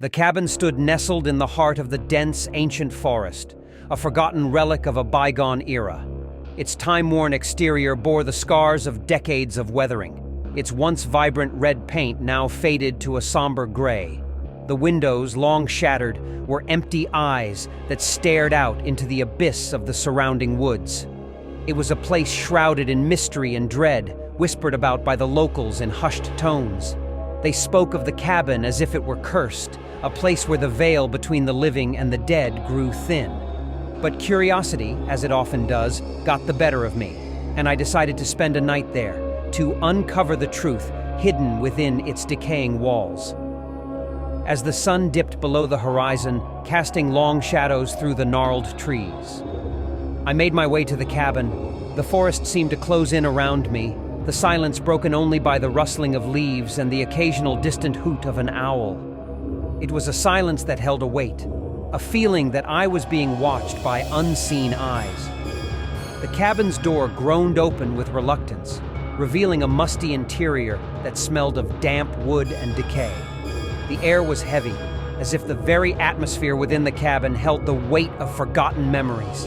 The cabin stood nestled in the heart of the dense, ancient forest, a forgotten relic of a bygone era. Its time-worn exterior bore the scars of decades of weathering, its once vibrant red paint now faded to a somber gray. The windows, long shattered, were empty eyes that stared out into the abyss of the surrounding woods. It was a place shrouded in mystery and dread, whispered about by the locals in hushed tones. They spoke of the cabin as if it were cursed, a place where the veil between the living and the dead grew thin. But curiosity, as it often does, got the better of me, and I decided to spend a night there, to uncover the truth hidden within its decaying walls. As the sun dipped below the horizon, casting long shadows through the gnarled trees, I made my way to the cabin. The forest seemed to close in around me, the silence broken only by the rustling of leaves and the occasional distant hoot of an owl. It was a silence that held a weight, a feeling that I was being watched by unseen eyes. The cabin's door groaned open with reluctance, revealing a musty interior that smelled of damp wood and decay. The air was heavy, as if the very atmosphere within the cabin held the weight of forgotten memories.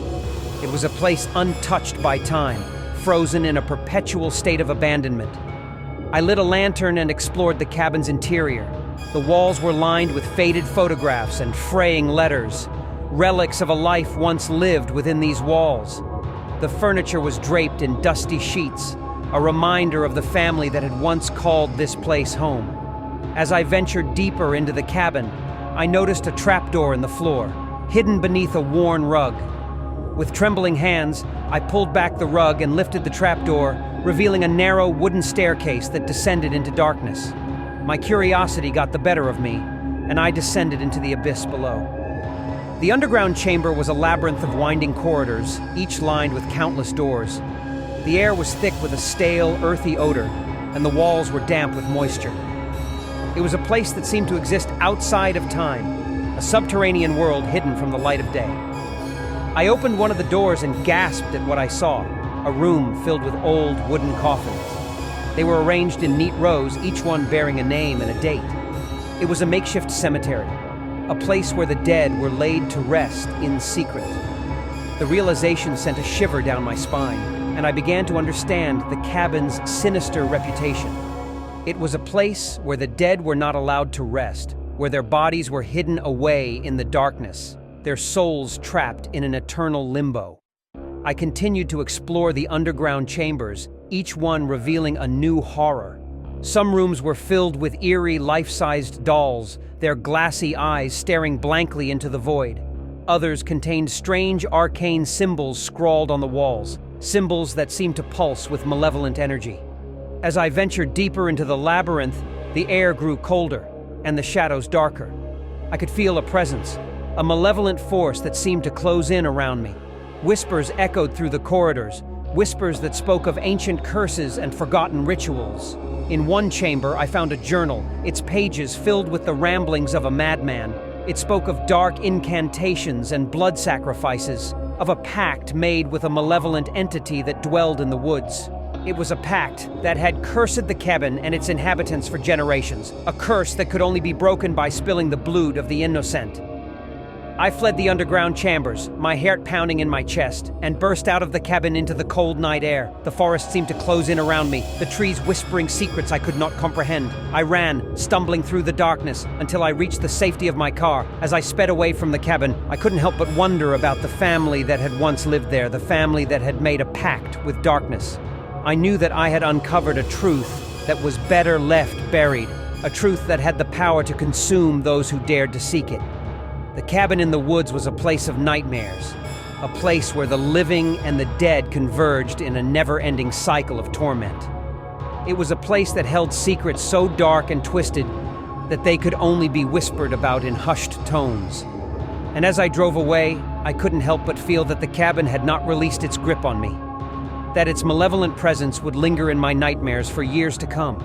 It was a place untouched by time, frozen in a perpetual state of abandonment. I lit a lantern and explored the cabin's interior. The walls were lined with faded photographs and fraying letters, relics of a life once lived within these walls. The furniture was draped in dusty sheets, a reminder of the family that had once called this place home. As I ventured deeper into the cabin, I noticed a trapdoor in the floor, hidden beneath a worn rug. With trembling hands, I pulled back the rug and lifted the trapdoor, revealing a narrow wooden staircase that descended into darkness. My curiosity got the better of me, and I descended into the abyss below. The underground chamber was a labyrinth of winding corridors, each lined with countless doors. The air was thick with a stale, earthy odor, and the walls were damp with moisture. It was a place that seemed to exist outside of time, a subterranean world hidden from the light of day. I opened one of the doors and gasped at what I saw, a room filled with old wooden coffins. They were arranged in neat rows, each one bearing a name and a date. It was a makeshift cemetery, a place where the dead were laid to rest in secret. The realization sent a shiver down my spine, and I began to understand the cabin's sinister reputation. It was a place where the dead were not allowed to rest, where their bodies were hidden away in the darkness, their souls trapped in an eternal limbo. I continued to explore the underground chambers, each one revealing a new horror. Some rooms were filled with eerie, life-sized dolls, their glassy eyes staring blankly into the void. Others contained strange, arcane symbols scrawled on the walls, symbols that seemed to pulse with malevolent energy. As I ventured deeper into the labyrinth, the air grew colder, and the shadows darker. I could feel a presence, a malevolent force that seemed to close in around me. Whispers echoed through the corridors, whispers that spoke of ancient curses and forgotten rituals. In one chamber, I found a journal, its pages filled with the ramblings of a madman. It spoke of dark incantations and blood sacrifices, of a pact made with a malevolent entity that dwelled in the woods. It was a pact that had cursed the cabin and its inhabitants for generations, a curse that could only be broken by spilling the blood of the innocent. I fled the underground chambers, my heart pounding in my chest, and burst out of the cabin into the cold night air. The forest seemed to close in around me, the trees whispering secrets I could not comprehend. I ran, stumbling through the darkness, until I reached the safety of my car. As I sped away from the cabin, I couldn't help but wonder about the family that had once lived there, the family that had made a pact with darkness. I knew that I had uncovered a truth that was better left buried, a truth that had the power to consume those who dared to seek it. The cabin in the woods was a place of nightmares, a place where the living and the dead converged in a never-ending cycle of torment. It was a place that held secrets so dark and twisted that they could only be whispered about in hushed tones. And as I drove away, I couldn't help but feel that the cabin had not released its grip on me, that its malevolent presence would linger in my nightmares for years to come.